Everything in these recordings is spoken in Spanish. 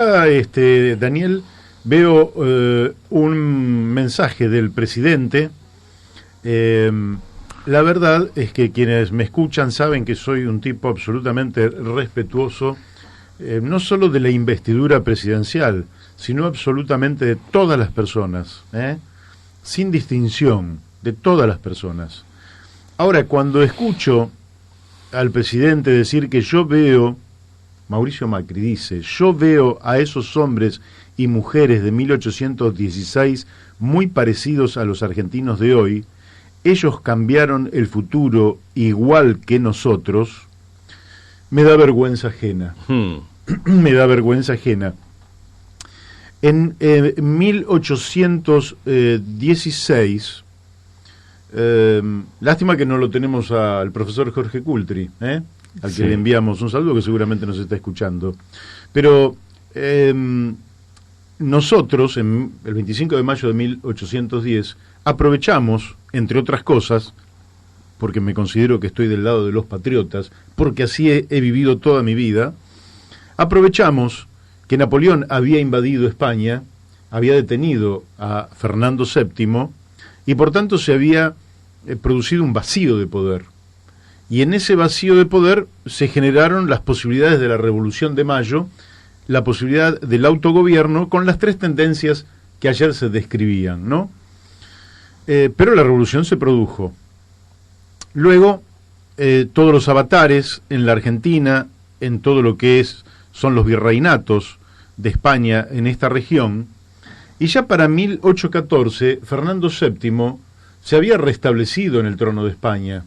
Daniel, veo un mensaje del presidente. La verdad es que quienes me escuchan saben que soy un tipo absolutamente respetuoso, no solo de la investidura presidencial, sino absolutamente de todas las personas, sin distinción, de todas las personas. Ahora, cuando escucho al presidente decir que Mauricio Macri dice, yo veo a esos hombres y mujeres de 1816 muy parecidos a los argentinos de hoy, ellos cambiaron el futuro igual que nosotros, me da vergüenza ajena. Me da vergüenza ajena. En 1816, lástima que no lo tenemos al profesor Jorge Cultri, al que le enviamos un saludo, que seguramente nos está escuchando. Pero nosotros, el 25 de mayo de 1810, aprovechamos, entre otras cosas, porque me considero que estoy del lado de los patriotas, porque así he vivido toda mi vida, aprovechamos que Napoleón había invadido España, había detenido a Fernando VII, y por tanto se había producido un vacío de poder. Y en ese vacío de poder se generaron las posibilidades de la Revolución de Mayo, la posibilidad del autogobierno, con las tres tendencias que ayer se describían, ¿no? Pero la revolución se produjo. Luego, todos los avatares en la Argentina, en todo lo que son los virreinatos de España en esta región, y ya para 1814, Fernando VII se había restablecido en el trono de España.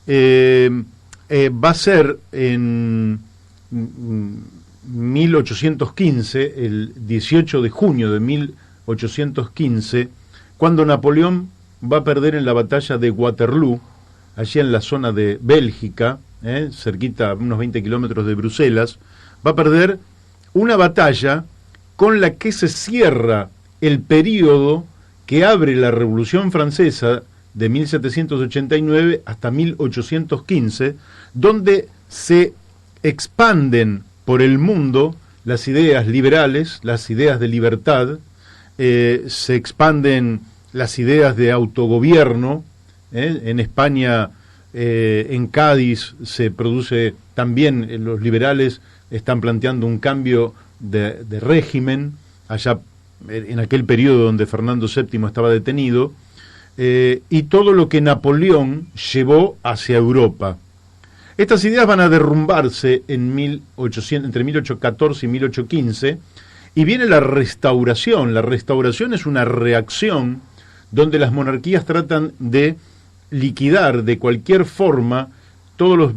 Va a ser en 1815, el 18 de junio de 1815, cuando Napoleón va a perder en la batalla de Waterloo, allí en la zona de Bélgica, cerquita, unos 20 kilómetros de Bruselas, va a perder una batalla con la que se cierra el período que abre la Revolución Francesa de 1789 hasta 1815, donde se expanden por el mundo las ideas liberales, las ideas de libertad, se expanden las ideas de autogobierno. En España, en Cádiz, se produce también, los liberales están planteando un cambio de régimen, allá en aquel periodo donde Fernando VII estaba detenido, y todo lo que Napoleón llevó hacia Europa. Estas ideas van a derrumbarse entre 1814 y 1815, y viene la restauración. La restauración es una reacción donde las monarquías tratan de liquidar de cualquier forma todos los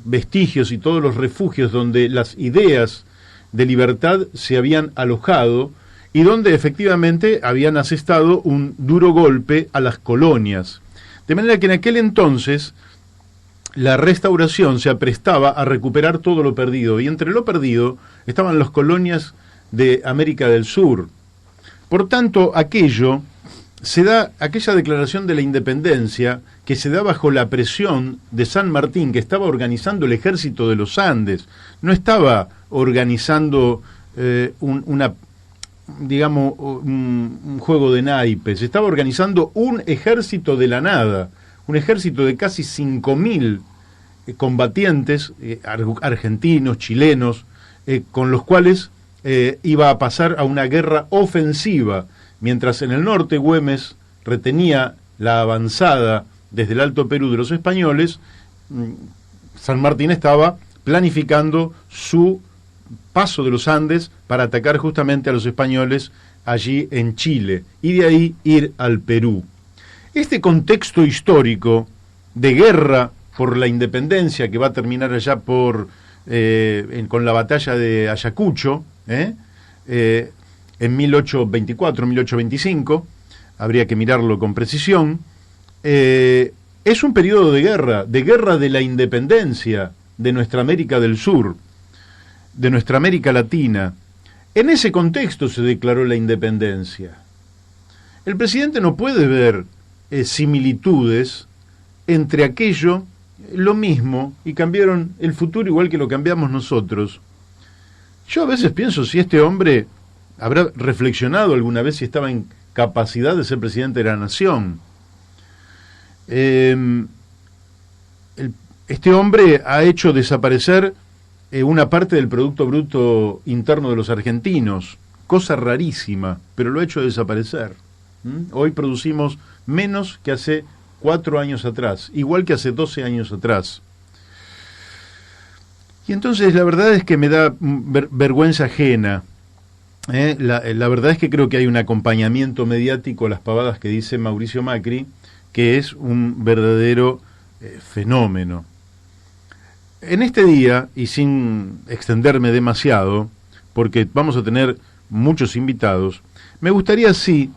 vestigios y todos los refugios donde las ideas de libertad se habían alojado y donde efectivamente habían asestado un duro golpe a las colonias. De manera que en aquel entonces la restauración se aprestaba a recuperar todo lo perdido, y entre lo perdido estaban las colonias de América del Sur. Por tanto, aquella declaración de la independencia que se da bajo la presión de San Martín, que estaba organizando el ejército de los Andes, no estaba organizando un juego de naipes, estaba organizando un ejército de la nada, un ejército de casi 5.000 combatientes, argentinos, chilenos, con los cuales iba a pasar a una guerra ofensiva, mientras en el norte Güemes retenía la avanzada desde el Alto Perú de los españoles. San Martín estaba planificando su paso de los Andes para atacar justamente a los españoles allí en Chile, y de ahí ir al Perú. Este contexto histórico de guerra por la independencia, que va a terminar allá con la batalla de Ayacucho, en 1824, 1825, habría que mirarlo con precisión, es un periodo de guerra de la independencia de nuestra América del Sur, de nuestra América Latina. En ese contexto se declaró la independencia. El presidente no puede ver similitudes entre aquello, lo mismo, y cambiaron el futuro igual que lo cambiamos nosotros. Yo a veces pienso si este hombre habrá reflexionado alguna vez si estaba en capacidad de ser presidente de la nación. Este hombre ha hecho desaparecer una parte del Producto Bruto Interno de los argentinos, cosa rarísima, pero lo ha hecho desaparecer. Hoy producimos menos que hace 4 años atrás, igual que hace 12 años atrás. Y entonces la verdad es que me da vergüenza ajena. La verdad es que creo que hay un acompañamiento mediático a las pavadas que dice Mauricio Macri, que es un verdadero fenómeno. En este día, y sin extenderme demasiado, porque vamos a tener muchos invitados, me gustaría sí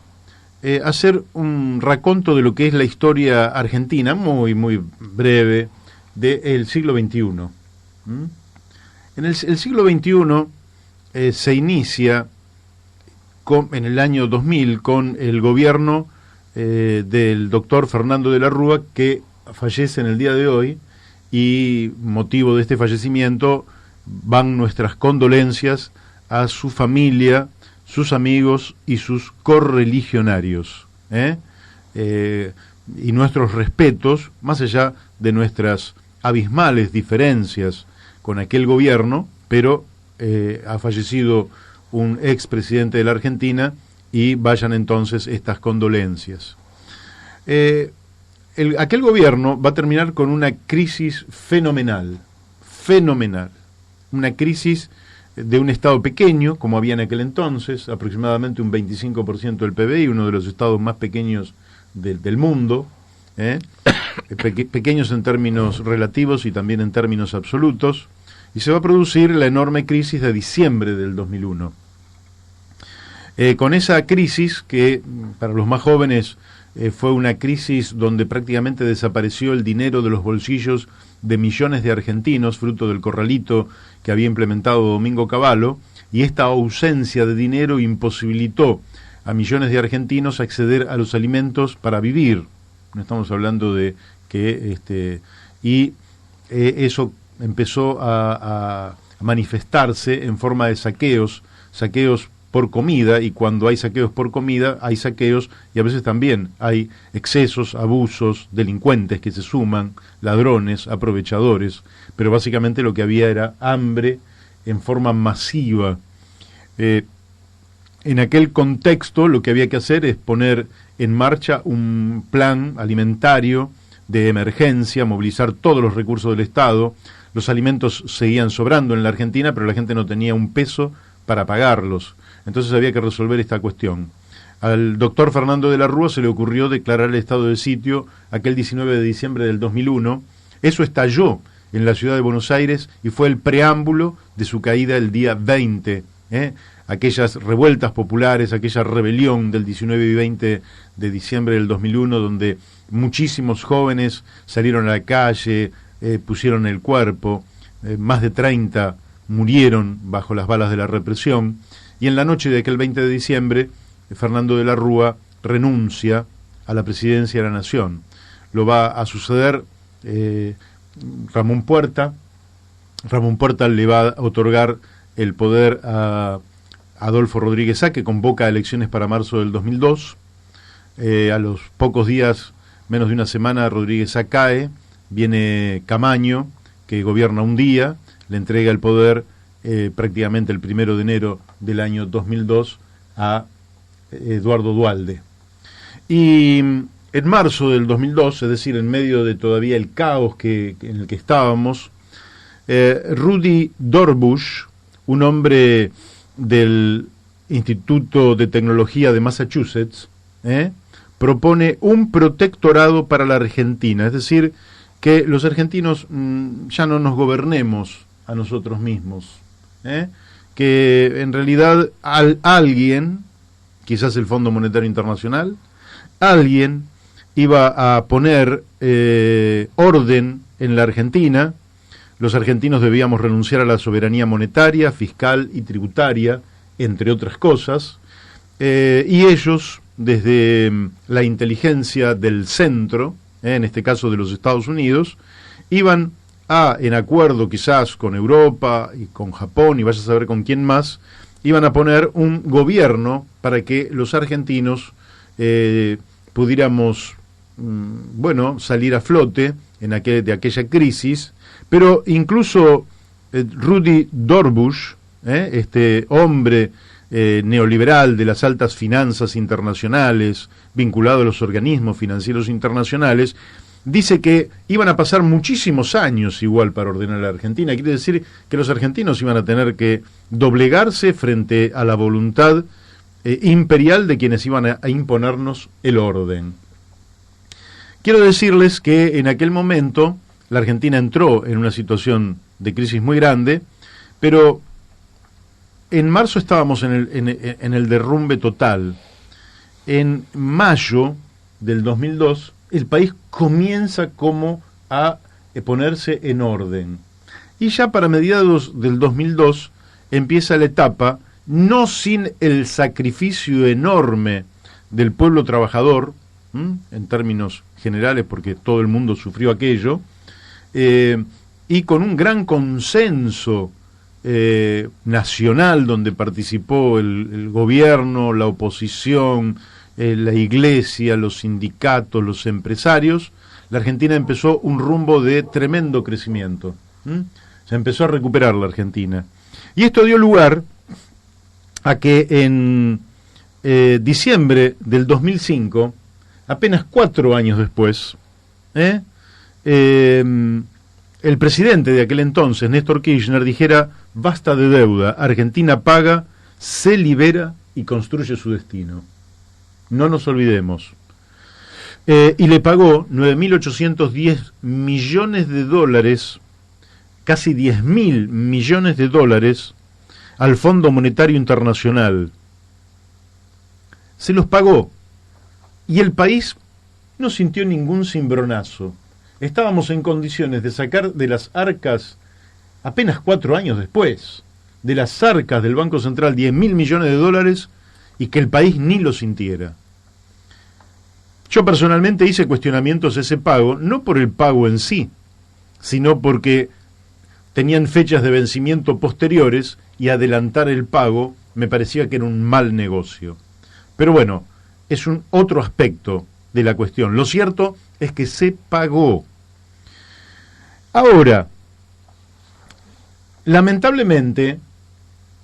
hacer un raconto de lo que es la historia argentina, muy, muy breve, del siglo XXI. En el siglo XXI se inicia en el año 2000 con el gobierno del doctor Fernando de la Rúa, que fallece en el día de hoy, y motivo de este fallecimiento van nuestras condolencias a su familia, sus amigos y sus correligionarios, y nuestros respetos, más allá de nuestras abismales diferencias con aquel gobierno, pero ha fallecido un expresidente de la Argentina y vayan entonces estas condolencias. Aquel gobierno va a terminar con una crisis fenomenal, una crisis de un estado pequeño, como había en aquel entonces, aproximadamente un 25% del PBI, uno de los estados más pequeños del mundo, pequeños en términos relativos y también en términos absolutos, y se va a producir la enorme crisis de diciembre del 2001. Con esa crisis, que para los más jóvenes fue una crisis donde prácticamente desapareció el dinero de los bolsillos de millones de argentinos, fruto del corralito que había implementado Domingo Cavallo, y esta ausencia de dinero imposibilitó a millones de argentinos acceder a los alimentos para vivir. No estamos hablando de que eso empezó a manifestarse en forma de saqueos por comida, y cuando hay saqueos por comida, hay saqueos y a veces también hay excesos, abusos, delincuentes que se suman, ladrones, aprovechadores, pero básicamente lo que había era hambre en forma masiva. En aquel contexto lo que había que hacer es poner en marcha un plan alimentario de emergencia, movilizar todos los recursos del Estado. Los alimentos seguían sobrando en la Argentina, pero la gente no tenía un peso para pagarlos. Entonces había que resolver esta cuestión. Al doctor Fernando de la Rúa se le ocurrió declarar el estado de sitio aquel 19 de diciembre del 2001. Eso estalló en la ciudad de Buenos Aires y fue el preámbulo de su caída el día 20. Aquellas revueltas populares, aquella rebelión del 19 y 20 de diciembre del 2001, donde muchísimos jóvenes salieron a la calle, pusieron el cuerpo, más de 30 murieron bajo las balas de la represión. Y en la noche de aquel 20 de diciembre, Fernando de la Rúa renuncia a la presidencia de la Nación. Lo va a suceder Ramón Puerta. Ramón Puerta le va a otorgar el poder a Adolfo Rodríguez Sá, que convoca elecciones para marzo del 2002. A los pocos días, menos de una semana, Rodríguez Sá cae. Viene Camaño, que gobierna un día, le entrega el poder prácticamente el 1 de enero del año 2002 a Eduardo Duhalde. Y en marzo del 2002, es decir, en medio de todavía el caos en el que estábamos, Rudy Dorbush, un hombre del Instituto de Tecnología de Massachusetts, propone un protectorado para la Argentina, es decir, que los argentinos ya no nos gobernemos a nosotros mismos, que en realidad alguien, quizás el Fondo Monetario Internacional, alguien iba a poner orden en la Argentina. Los argentinos debíamos renunciar a la soberanía monetaria, fiscal y tributaria, entre otras cosas, y ellos, desde la inteligencia del centro, en este caso de los Estados Unidos, iban en acuerdo quizás con Europa y con Japón y vaya a saber con quién más, iban a poner un gobierno para que los argentinos pudiéramos, salir a flote de aquella crisis, pero incluso Rudy Dorbush, este hombre neoliberal de las altas finanzas internacionales, vinculado a los organismos financieros internacionales, dice que iban a pasar muchísimos años igual para ordenar a la Argentina. Quiere decir que los argentinos iban a tener que doblegarse frente a la voluntad imperial de quienes iban a imponernos el orden. Quiero decirles que en aquel momento la Argentina entró en una situación de crisis muy grande, pero en marzo estábamos en el derrumbe total. En mayo del 2002, el país comienza como a ponerse en orden. Y ya para mediados del 2002 empieza la etapa, no sin el sacrificio enorme del pueblo trabajador, en términos generales, porque todo el mundo sufrió aquello, y con un gran consenso nacional donde participó el gobierno, la oposición, la iglesia, los sindicatos, los empresarios, la Argentina empezó un rumbo de tremendo crecimiento. Se empezó a recuperar la Argentina. Y esto dio lugar a que en diciembre del 2005, apenas 4 años después, el presidente de aquel entonces, Néstor Kirchner, dijera: basta de deuda, Argentina paga, se libera y construye su destino. No nos olvidemos. Y le pagó 9.810 millones de dólares, casi 10.000 millones de dólares, al Fondo Monetario Internacional. Se los pagó. Y el país no sintió ningún cimbronazo. Estábamos en condiciones de sacar de las arcas, apenas 4 años después, de las arcas del Banco Central 10.000 millones de dólares y que el país ni lo sintiera. Yo personalmente hice cuestionamientos a ese pago, no por el pago en sí, sino porque tenían fechas de vencimiento posteriores y adelantar el pago me parecía que era un mal negocio. Pero bueno, es un otro aspecto de la cuestión. Lo cierto es que se pagó. Ahora, lamentablemente,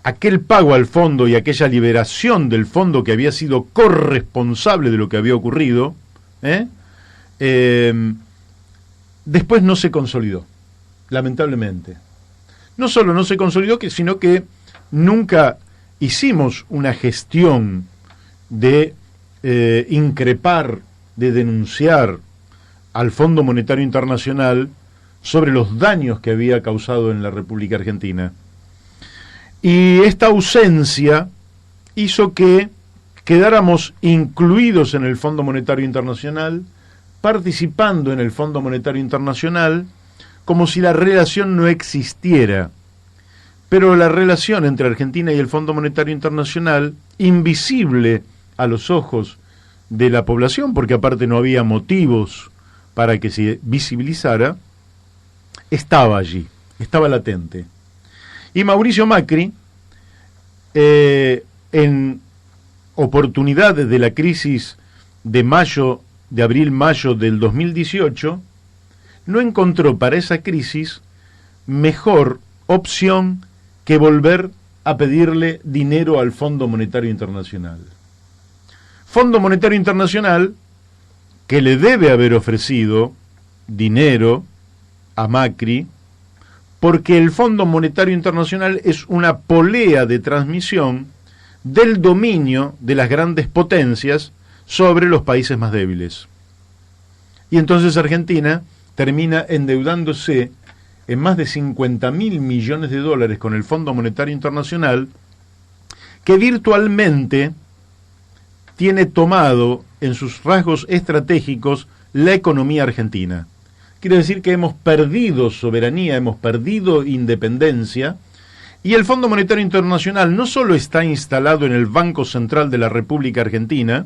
aquel pago al fondo y aquella liberación del fondo que había sido corresponsable de lo que había ocurrido, después no se consolidó, lamentablemente. No solo no se consolidó, sino que nunca hicimos una gestión de increpar, de denunciar al Fondo Monetario Internacional sobre los daños que había causado en la República Argentina. Y esta ausencia hizo que quedáramos incluidos en el Fondo Monetario Internacional, participando en el Fondo Monetario Internacional, como si la relación no existiera. Pero la relación entre Argentina y el Fondo Monetario Internacional, invisible a los ojos de la población, porque aparte no había motivos para que se visibilizara, estaba allí, estaba latente. Y Mauricio Macri, en oportunidad de la crisis de abril-mayo del 2018, no encontró para esa crisis mejor opción que volver a pedirle dinero al Fondo Monetario Internacional. Fondo Monetario Internacional que le debe haber ofrecido dinero a Macri, porque el Fondo Monetario Internacional es una polea de transmisión del dominio de las grandes potencias sobre los países más débiles. Y entonces Argentina termina endeudándose en más de 50.000 millones de dólares con el Fondo Monetario Internacional, que virtualmente tiene tomado en sus rasgos estratégicos la economía argentina. Quiere decir que hemos perdido soberanía, hemos perdido independencia, y el Fondo Monetario Internacional no solo está instalado en el Banco Central de la República Argentina,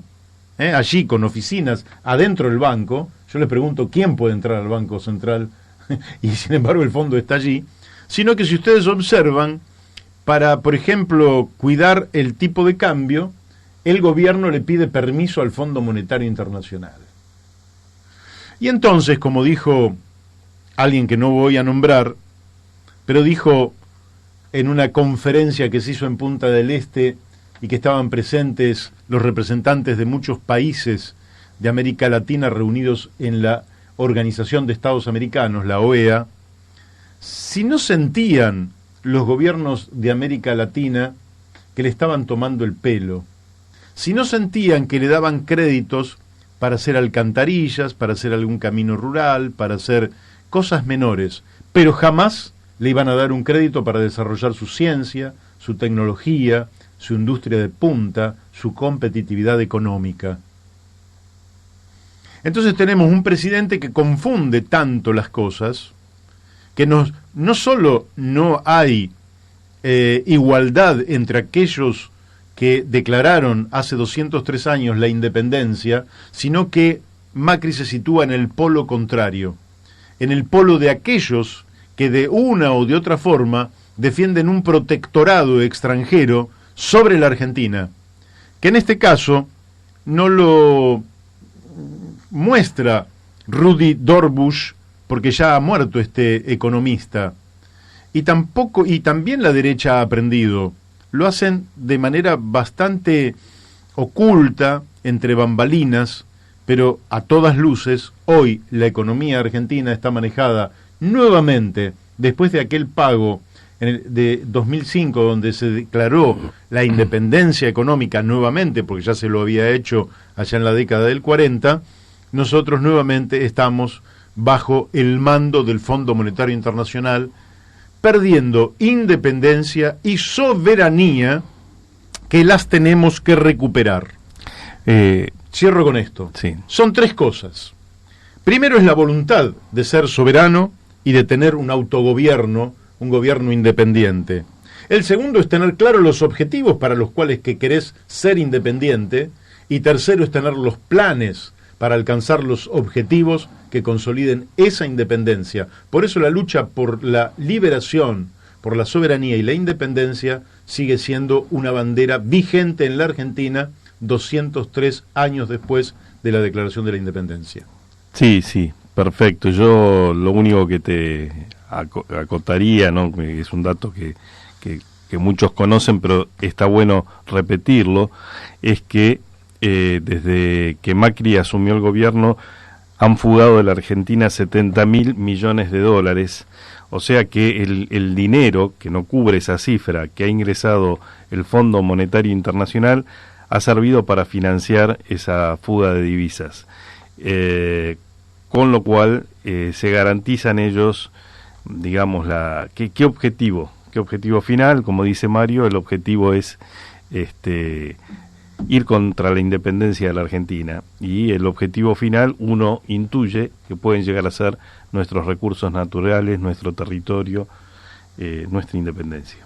allí con oficinas adentro del banco. Yo les pregunto, ¿quién puede entrar al Banco Central y sin embargo el fondo está allí, sino que si ustedes observan, para, por ejemplo, cuidar el tipo de cambio, el gobierno le pide permiso al Fondo Monetario Internacional. Y entonces, como dijo alguien que no voy a nombrar, pero dijo en una conferencia que se hizo en Punta del Este y que estaban presentes los representantes de muchos países de América Latina reunidos en la Organización de Estados Americanos, la OEA, si no sentían los gobiernos de América Latina que le estaban tomando el pelo, si no sentían que le daban créditos para hacer alcantarillas, para hacer algún camino rural, para hacer cosas menores, pero jamás le iban a dar un crédito para desarrollar su ciencia, su tecnología, su industria de punta, su competitividad económica. Entonces tenemos un presidente que confunde tanto las cosas, que no solo no hay igualdad entre aquellos que declararon hace 203 años la independencia, sino que Macri se sitúa en el polo contrario, en el polo de aquellos que de una o de otra forma defienden un protectorado extranjero sobre la Argentina, que en este caso no lo muestra Rudy Dorbush, porque ya ha muerto este economista, y también la derecha ha aprendido. Lo hacen de manera bastante oculta, entre bambalinas, pero a todas luces, hoy la economía argentina está manejada nuevamente, después de aquel pago de 2005, donde se declaró la independencia económica nuevamente, porque ya se lo había hecho allá en la década del 40, nosotros nuevamente estamos bajo el mando del Fondo Monetario Internacional, perdiendo independencia y soberanía que las tenemos que recuperar. Cierro con esto. Sí. Son tres cosas. Primero es la voluntad de ser soberano y de tener un autogobierno, un gobierno independiente. El segundo es tener claro los objetivos para los cuales que querés ser independiente. Y tercero es tener los planes para alcanzar los objetivos que consoliden esa independencia. Por eso la lucha por la liberación, por la soberanía y la independencia sigue siendo una bandera vigente en la Argentina 203 años después de la declaración de la independencia. Sí, sí, perfecto. Yo lo único que te acotaría, ¿no?, es un dato que muchos conocen, pero está bueno repetirlo, es que desde que Macri asumió el gobierno han fugado de la Argentina 70.000 millones de dólares, o sea que el dinero que no cubre esa cifra que ha ingresado el Fondo Monetario Internacional ha servido para financiar esa fuga de divisas, con lo cual se garantizan ellos, digamos, ¿qué objetivo? ¿Qué objetivo final? Como dice Mario, el objetivo es ir contra la independencia de la Argentina, y el objetivo final uno intuye que pueden llegar a ser nuestros recursos naturales, nuestro territorio, nuestra independencia.